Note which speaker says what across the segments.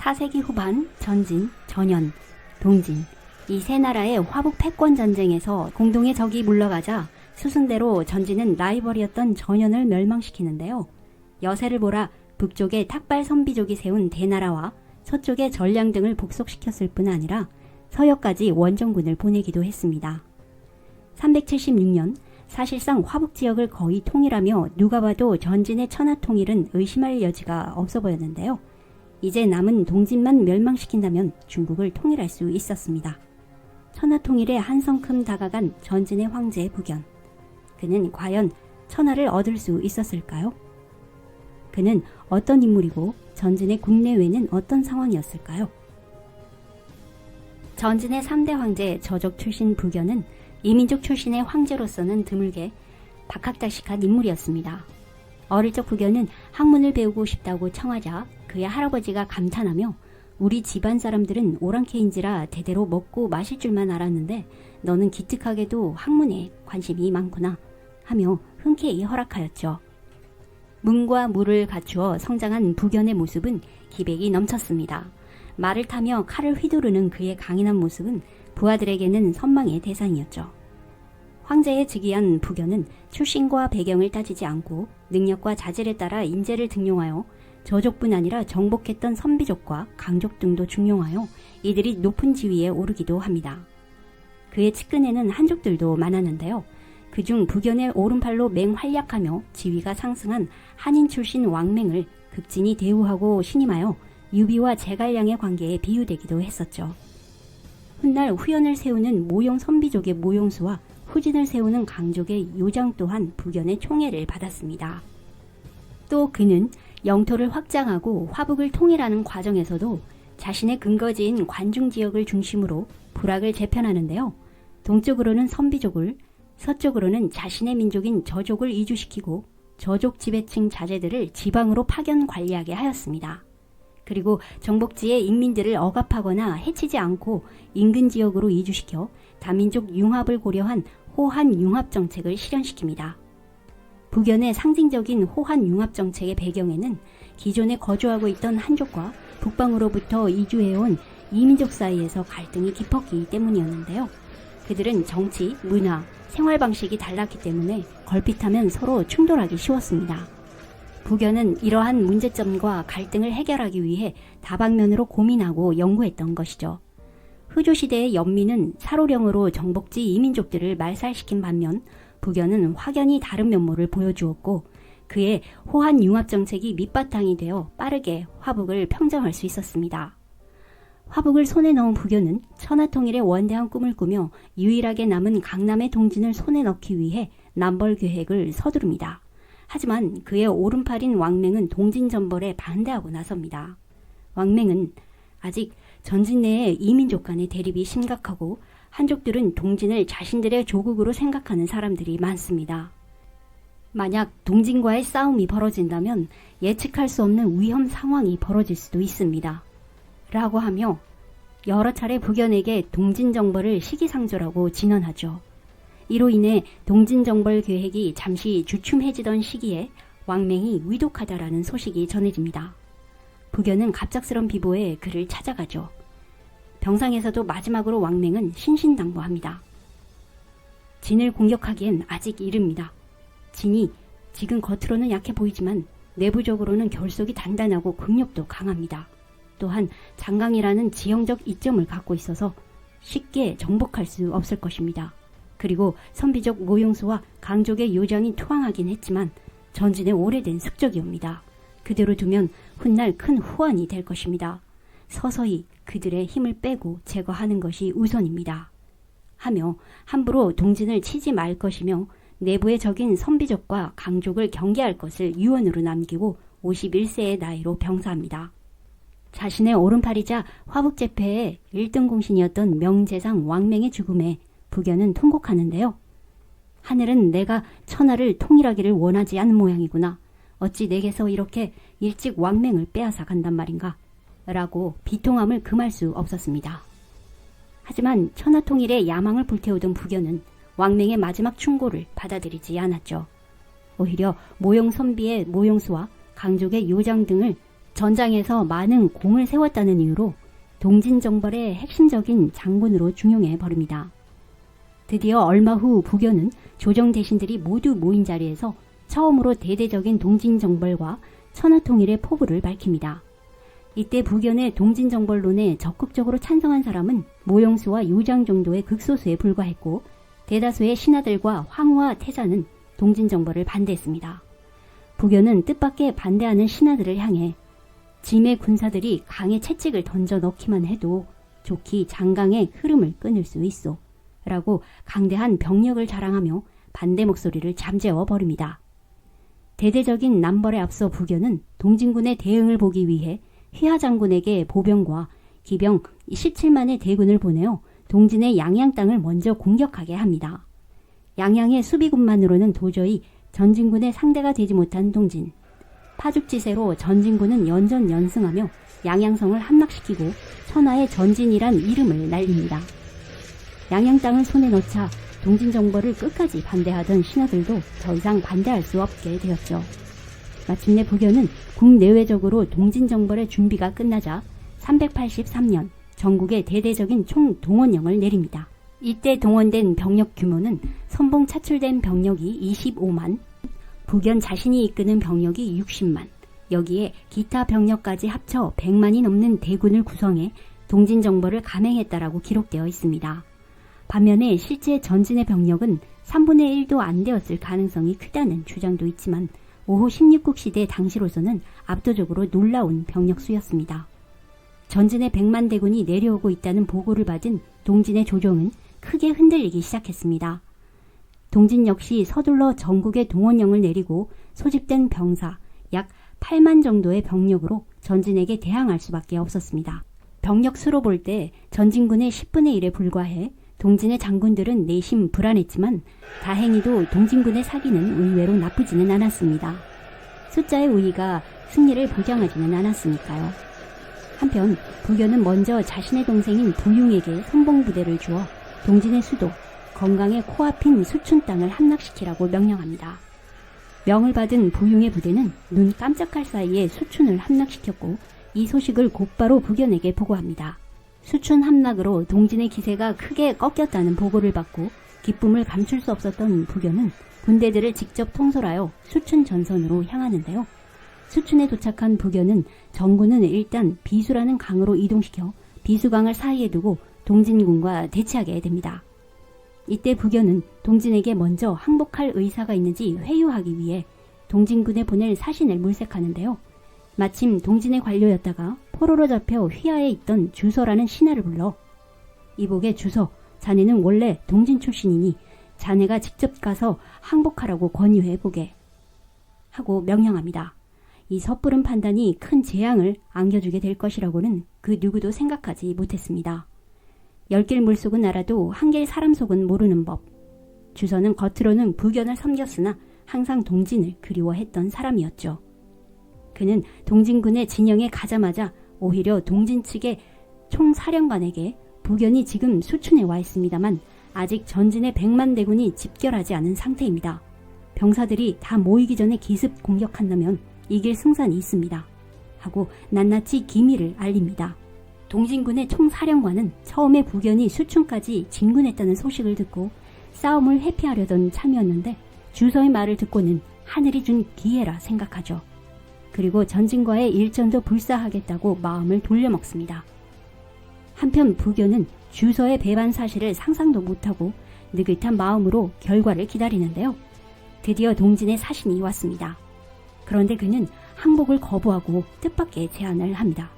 Speaker 1: 4세기 후반 전진, 전현, 동진 이 세 나라의 화북 패권 전쟁에서 공동의 적이 물러가자 수순대로 전진은 라이벌이었던 전현을 멸망시키는데요. 여세를 보라 북쪽의 탁발 선비족이 세운 대나라와 서쪽의 전량 등을 복속시켰을 뿐 아니라 서역까지 원정군을 보내기도 했습니다. 376년 사실상 화북 지역을 거의 통일하며 누가 봐도 전진의 천하 통일은 의심할 여지가 없어 보였는데요. 이제 남은 동진만 멸망시킨다면 중국을 통일할 수 있었습니다. 천하 통일에 한성큼 다가간 전진의 황제 북연. 그는 과연 천하를 얻을 수 있었을까요? 그는 어떤 인물이고 전진의 국내외는 어떤 상황이었을까요? 전진의 3대 황제 저족 출신 북연은 이민족 출신의 황제로서는 드물게 박학다식한 인물이었습니다. 어릴 적 북연은 학문을 배우고 싶다고 청하자 그의 할아버지가 감탄하며 우리 집안 사람들은 오랑캐인지라 대대로 먹고 마실 줄만 알았는데 너는 기특하게도 학문에 관심이 많구나 하며 흔쾌히 허락하였죠. 문과 무를 갖추어 성장한 북연의 모습은 기백이 넘쳤습니다. 말을 타며 칼을 휘두르는 그의 강인한 모습은 부하들에게는 선망의 대상이었죠. 황제에 즉위한 북연은 출신과 배경을 따지지 않고 능력과 자질에 따라 인재를 등용하여 저족뿐 아니라 정복했던 선비족과 강족 등도 중용하여 이들이 높은 지위에 오르기도 합니다. 그의 측근에는 한족들도 많았는데요. 그중 북연의 오른팔로 맹활약하며 지위가 상승한 한인 출신 왕맹을 극진히 대우하고 신임하여 유비와 제갈량의 관계에 비유되기도 했었죠. 훗날 후연을 세우는 모용 선비족의 모용수와 후진을 세우는 강족의 요장 또한 북연의 총애를 받았습니다. 또 그는 영토를 확장하고 화북을 통일하는 과정에서도 자신의 근거지인 관중지역을 중심으로 부락을 재편하는데요. 동쪽으로는 선비족을, 서쪽으로는 자신의 민족인 저족을 이주시키고 저족 지배층 자제들을 지방으로 파견 관리하게 하였습니다. 그리고 정복지의 인민들을 억압하거나 해치지 않고 인근 지역으로 이주시켜 다민족 융합을 고려한 호한 융합 정책을 실현시킵니다. 북연의 상징적인 호한 융합 정책의 배경에는 기존에 거주하고 있던 한족과 북방으로부터 이주해온 이민족 사이에서 갈등이 깊었기 때문이었는데요. 그들은 정치, 문화, 생활 방식이 달랐기 때문에 걸핏하면 서로 충돌하기 쉬웠습니다. 북연은 이러한 문제점과 갈등을 해결하기 위해 다방면으로 고민하고 연구했던 것이죠. 후조시대의 연민은 사로령으로 정복지 이민족들을 말살시킨 반면 북연은 확연히 다른 면모를 보여주었고 그의 호한 융합 정책이 밑바탕이 되어 빠르게 화북을 평정할 수 있었습니다. 화북을 손에 넣은 북연은 천하통일의 원대한 꿈을 꾸며 유일하게 남은 강남의 동진을 손에 넣기 위해 남벌 계획을 서두릅니다. 하지만 그의 오른팔인 왕맹은 동진 전벌에 반대하고 나섭니다. 왕맹은 아직 전진 내의 이민족 간의 대립이 심각하고 한족들은 동진을 자신들의 조국으로 생각하는 사람들이 많습니다. 만약 동진과의 싸움이 벌어진다면 예측할 수 없는 위험 상황이 벌어질 수도 있습니다. 라고 하며 여러 차례 북연에게 동진정벌을 시기상조라고 진언하죠. 이로 인해 동진정벌 계획이 잠시 주춤해지던 시기에 왕맹이 위독하다라는 소식이 전해집니다. 북연은 갑작스런 비보에 그를 찾아가죠. 병상에서도 마지막으로 왕맹은 신신당부합니다. 진을 공격하기엔 아직 이릅니다. 진이 지금 겉으로는 약해 보이지만 내부적으로는 결속이 단단하고 국력도 강합니다. 또한 장강이라는 지형적 이점을 갖고 있어서 쉽게 정복할 수 없을 것입니다. 그리고 선비족 모용수와 강족의 요장이 투항하긴 했지만 전진의 오래된 숙적이옵니다. 그대로 두면 훗날 큰 후환이 될 것입니다. 서서히 그들의 힘을 빼고 제거하는 것이 우선입니다. 하며 함부로 동진을 치지 말 것이며 내부의 적인 선비족과 강족을 경계할 것을 유언으로 남기고 51세의 나이로 병사합니다. 자신의 오른팔이자 화북제패의 1등 공신이었던 명제상 왕맹의 죽음에 북연은 통곡하는데요. 하늘은 내가 천하를 통일하기를 원하지 않는 모양이구나. 어찌 내게서 이렇게 일찍 왕맹을 빼앗아 간단 말인가? 라고 비통함을 금할 수 없었습니다. 하지만 천하통일의 야망을 불태우던 북연은 왕맹의 마지막 충고를 받아들이지 않았죠. 오히려 모용 선비의 모용수와 강족의 요장 등을 전장에서 많은 공을 세웠다는 이유로 동진정벌의 핵심적인 장군으로 중용해 버립니다. 드디어 얼마 후 부견은 조정 대신들이 모두 모인 자리에서 처음으로 대대적인 동진정벌과 천하통일의 포부를 밝힙니다. 이때 부견의 동진정벌론에 적극적으로 찬성한 사람은 모용수와 요장 정도의 극소수에 불과했고, 대다수의 신하들과 황후와 태자는 동진정벌을 반대했습니다. 부견은 뜻밖의 반대하는 신하들을 향해 짐의 군사들이 강에 채찍을 던져 넣기만 해도 좋기 장강의 흐름을 끊을 수 있어 라고 강대한 병력을 자랑하며 반대 목소리를 잠재워 버립니다. 대대적인 남벌에 앞서 부견은 동진군의 대응을 보기 위해 휘하 장군에게 보병과 기병 17만의 대군을 보내어 동진의 양양 땅을 먼저 공격하게 합니다. 양양의 수비군만으로는 도저히 전진군의 상대가 되지 못한 동진. 파죽지세로 전진군은 연전연승하며 양양성을 함락시키고 천하의 전진이란 이름을 날립니다. 양양 땅을 손에 넣자 동진정벌을 끝까지 반대하던 신하들도 더 이상 반대할 수 없게 되었죠. 마침내 부견은 국내외적으로 동진정벌의 준비가 끝나자 383년 전국에 대대적인 총동원령을 내립니다. 이때 동원된 병력 규모는 선봉 차출된 병력이 25만, 부견 자신이 이끄는 병력이 60만, 여기에 기타 병력까지 합쳐 100만이 넘는 대군을 구성해 동진정벌을 감행했다라고 기록되어 있습니다. 반면에 실제 전진의 병력은 3분의 1도 안 되었을 가능성이 크다는 주장도 있지만 오후 16국 시대 당시로서는 압도적으로 놀라운 병력 수였습니다. 전진의 100만 대군이 내려오고 있다는 보고를 받은 동진의 조정은 크게 흔들리기 시작했습니다. 동진 역시 서둘러 전국에 동원령을 내리고 소집된 병사 약 8만 정도의 병력으로 전진에게 대항할 수밖에 없었습니다. 병력 수로 볼 때 전진군의 10분의 1에 불과해 동진의 장군들은 내심 불안했지만 다행히도 동진군의 사기는 의외로 나쁘지는 않았습니다. 숫자의 우위가 승리를 보장하지는 않았으니까요. 한편 부견은 먼저 자신의 동생인 부융에게 선봉부대를 주어 동진의 수도 건강의 코앞인 수춘 땅을 함락시키라고 명령합니다. 명을 받은 부융의 부대는 눈 깜짝할 사이에 수춘을 함락시켰고 이 소식을 곧바로 부견에게 보고합니다. 수춘 함락으로 동진의 기세가 크게 꺾였다는 보고를 받고 기쁨을 감출 수 없었던 부견은 군대들을 직접 통솔하여 수춘 전선으로 향하는데요. 수춘에 도착한 부견은 전군은 일단 비수라는 강으로 이동시켜 비수강을 사이에 두고 동진군과 대치하게 됩니다. 이때 부견은 동진에게 먼저 항복할 의사가 있는지 회유하기 위해 동진군에 보낼 사신을 물색하는데요. 마침 동진의 관료였다가 포로로 잡혀 휘하에 있던 주서라는 신하를 불러 이복의 주서, 자네는 원래 동진 출신이니 자네가 직접 가서 항복하라고 권유해보게 하고 명령합니다. 이 섣부른 판단이 큰 재앙을 안겨주게 될 것이라고는 그 누구도 생각하지 못했습니다. 10길 물속은 알아도 1길 사람 속은 모르는 법. 주서는 겉으로는 부견을 섬겼으나 항상 동진을 그리워했던 사람이었죠. 그는 동진군의 진영에 가자마자 오히려 동진 측의 총사령관에게 부견이 지금 수춘에 와 있습니다만 아직 전진의 100만 대군이 집결하지 않은 상태입니다. 병사들이 다 모이기 전에 기습 공격한다면 이길 승산이 있습니다. 하고 낱낱이 기밀을 알립니다. 동진군의 총사령관은 처음에 부견이 수춘까지 진군했다는 소식을 듣고 싸움을 회피하려던 참이었는데 주서의 말을 듣고는 하늘이 준 기회라 생각하죠. 그리고 전진과의 일전도 불사하겠다고 마음을 돌려먹습니다. 한편 부견은 주서의 배반 사실을 상상도 못하고 느긋한 마음으로 결과를 기다리는데요. 드디어 동진의 사신이 왔습니다. 그런데 그는 항복을 거부하고 뜻밖의 제안을 합니다.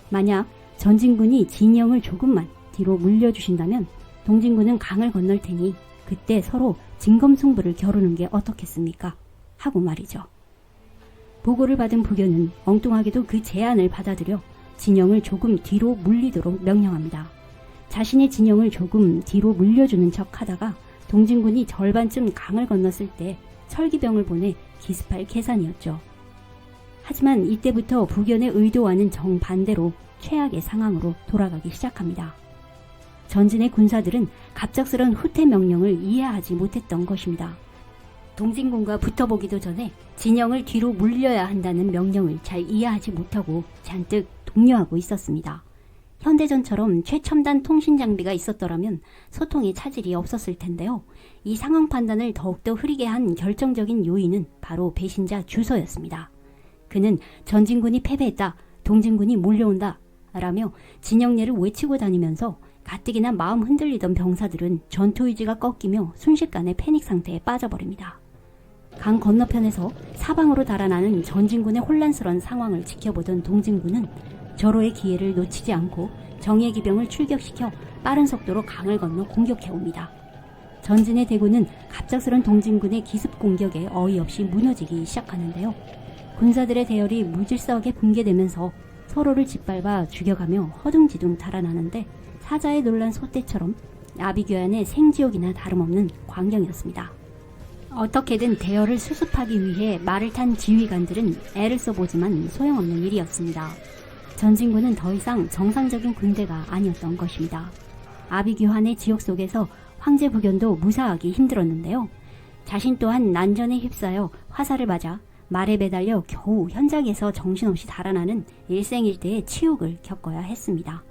Speaker 1: 만약 전진군이 진영을 조금만 뒤로 물려주신다면 동진군은 강을 건널 테니 그때 서로 진검승부를 겨루는 게 어떻겠습니까? 하고 말이죠. 보고를 받은 부견은 엉뚱하게도 그 제안을 받아들여 진영을 조금 뒤로 물리도록 명령합니다. 자신의 진영을 조금 뒤로 물려주는 척 하다가 동진군이 절반쯤 강을 건넜을 때 철기병을 보내 기습할 계산이었죠. 하지만 이때부터 부견의 의도와는 정반대로 최악의 상황으로 돌아가기 시작합니다. 전진의 군사들은 갑작스런 후퇴 명령을 이해하지 못했던 것입니다. 동진군과 붙어보기도 전에 진영을 뒤로 물려야 한다는 명령을 잘 이해하지 못하고 잔뜩 동요하고 있었습니다. 현대전처럼 최첨단 통신 장비가 있었더라면 소통에 차질이 없었을 텐데요. 이 상황 판단을 더욱더 흐리게 한 결정적인 요인은 바로 배신자 주서였습니다. 그는 전진군이 패배했다, 동진군이 몰려온다 라며 진영내를 외치고 다니면서 가뜩이나 마음 흔들리던 병사들은 전투 의지가 꺾이며 순식간에 패닉 상태에 빠져버립니다. 강 건너편에서 사방으로 달아나는 전진군의 혼란스러운 상황을 지켜보던 동진군은 절호의 기회를 놓치지 않고 정예 기병을 출격시켜 빠른 속도로 강을 건너 공격해옵니다. 전진의 대군은 갑작스런 동진군의 기습 공격에 어이없이 무너지기 시작하는데요. 군사들의 대열이 무질서하게 붕괴되면서 서로를 짓밟아 죽여가며 허둥지둥 달아나는데 사자에 놀란 소떼처럼 아비규환의 생지옥이나 다름없는 광경이었습니다. 어떻게든 대열을 수습하기 위해 말을 탄 지휘관들은 애를 써보지만 소용없는 일이었습니다. 전진군은 더 이상 정상적인 군대가 아니었던 것입니다. 아비규환의 지역 속에서 황제 부견도 무사하기 힘들었는데요. 자신 또한 난전에 휩싸여 화살을 맞아 말에 매달려 겨우 현장에서 정신없이 달아나는 일생일대의 치욕을 겪어야 했습니다.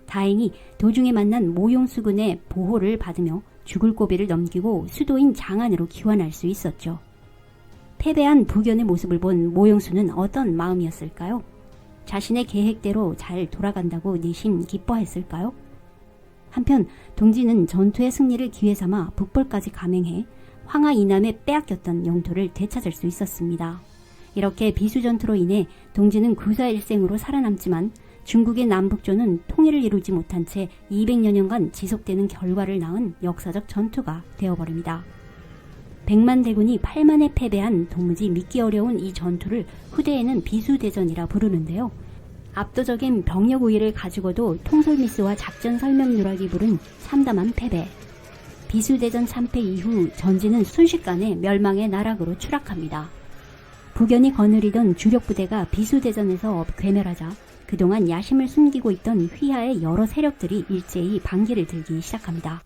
Speaker 1: 다행히 도중에 만난 모용수군의 보호를 받으며 죽을 고비를 넘기고 수도인 장안으로 귀환할 수 있었죠. 패배한 부견의 모습을 본 모용수는 어떤 마음이었을까요? 자신의 계획대로 잘 돌아간다고 내심 기뻐했을까요? 한편 동진은 전투의 승리를 기회 삼아 북벌까지 감행해 황하 이남에 빼앗겼던 영토를 되찾을 수 있었습니다. 이렇게 비수전투로 인해 동진은 구사일생으로 살아남지만 중국의 남북조는 통일을 이루지 못한 채 200여 년간 지속되는 결과를 낳은 역사적 전투가 되어버립니다. 100만 대군이 8만에 패배한 도무지 믿기 어려운 이 전투를 후대에는 비수대전이라 부르는데요. 압도적인 병력 우위를 가지고도 통솔미스와 작전 설명 누락이 부른 참담한 패배. 비수대전 참패 이후 전진은 순식간에 멸망의 나락으로 추락합니다. 부견이 거느리던 주력 부대가 비수대전에서 괴멸하자 그동안 야심을 숨기고 있던 휘하의 여러 세력들이 일제히 반기를 들기 시작합니다.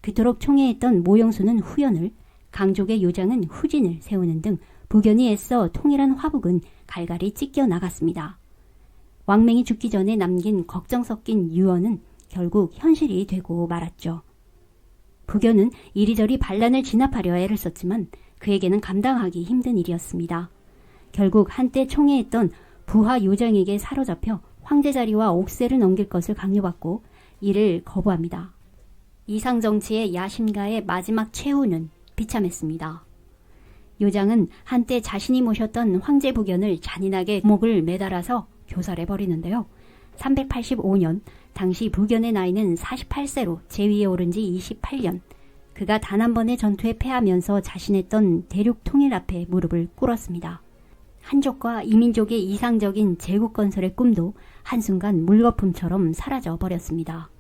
Speaker 1: 그토록 총애했던 모용수는 후연을, 강족의 요장은 후진을 세우는 등 부견이 애써 통일한 화북은 갈갈이 찢겨 나갔습니다. 왕맹이 죽기 전에 남긴 걱정 섞인 유언은 결국 현실이 되고 말았죠. 부견은 이리저리 반란을 진압하려 애를 썼지만 그에게는 감당하기 힘든 일이었습니다. 결국 한때 총애했던 부하 요장에게 사로잡혀 황제 자리와 옥새를 넘길 것을 강요받고 이를 거부합니다. 이상정치의 야심가의 마지막 최후는 비참했습니다. 요장은 한때 자신이 모셨던 황제 부견을 잔인하게 목을 매달아서 교살해버리는데요. 385년 당시 부견의 나이는 48세로 제위에 오른 지 28년. 그가 단 한 번의 전투에 패하면서 자신했던 대륙 통일 앞에 무릎을 꿇었습니다. 한족과 이민족의 이상적인 제국 건설의 꿈도 한순간 물거품처럼 사라져 버렸습니다.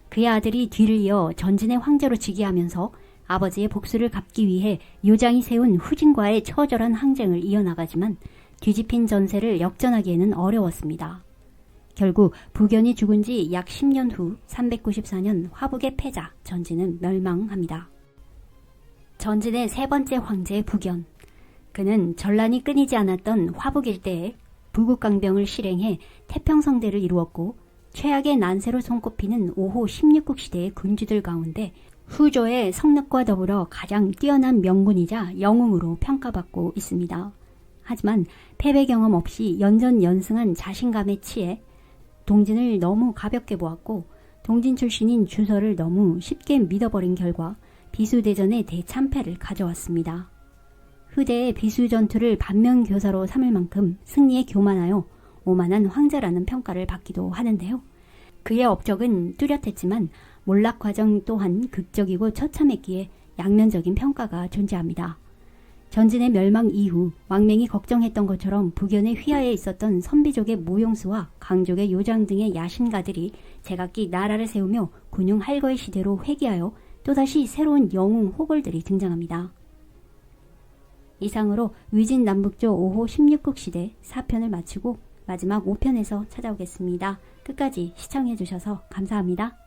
Speaker 1: 그의 아들이 뒤를 이어 전진의 황제로 즉위하면서 아버지의 복수를 갚기 위해 요장이 세운 후진과의 처절한 항쟁을 이어나가지만 뒤집힌 전세를 역전하기에는 어려웠습니다. 결국 부견이 죽은 지 약 10년 후 394년 화북의 패자 전진은 멸망합니다. 전진의 세 번째 황제 부견. 그는 전란이 끊이지 않았던 화북 일대에 부국강병을 실행해 태평성대를 이루었고 최악의 난세로 손꼽히는 5호 16국 시대의 군주들 가운데 후조의 성능과 더불어 가장 뛰어난 명군이자 영웅으로 평가받고 있습니다. 하지만 패배 경험 없이 연전연승한 자신감에 치해 동진을 너무 가볍게 보았고 동진 출신인 주서를 너무 쉽게 믿어버린 결과 비수대전의 대참패를 가져왔습니다. 후대의 비수전투를 반면교사로 삼을 만큼 승리에 교만하여 오만한 황제라는 평가를 받기도 하는데요. 그의 업적은 뚜렷했지만 몰락 과정 또한 극적이고 처참했기에 양면적인 평가가 존재합니다. 전진의 멸망 이후 왕맹이 걱정했던 것처럼 부견의 휘하에 있었던 선비족의 모용수와 강족의 요장 등의 야신가들이 제각기 나라를 세우며 군용 할거의 시대로 회귀하여 또다시 새로운 영웅 호걸들이 등장합니다. 이상으로 위진 남북조 5호 16국 시대 4편을 마치고 마지막 5편에서 찾아오겠습니다. 끝까지 시청해주셔서 감사합니다.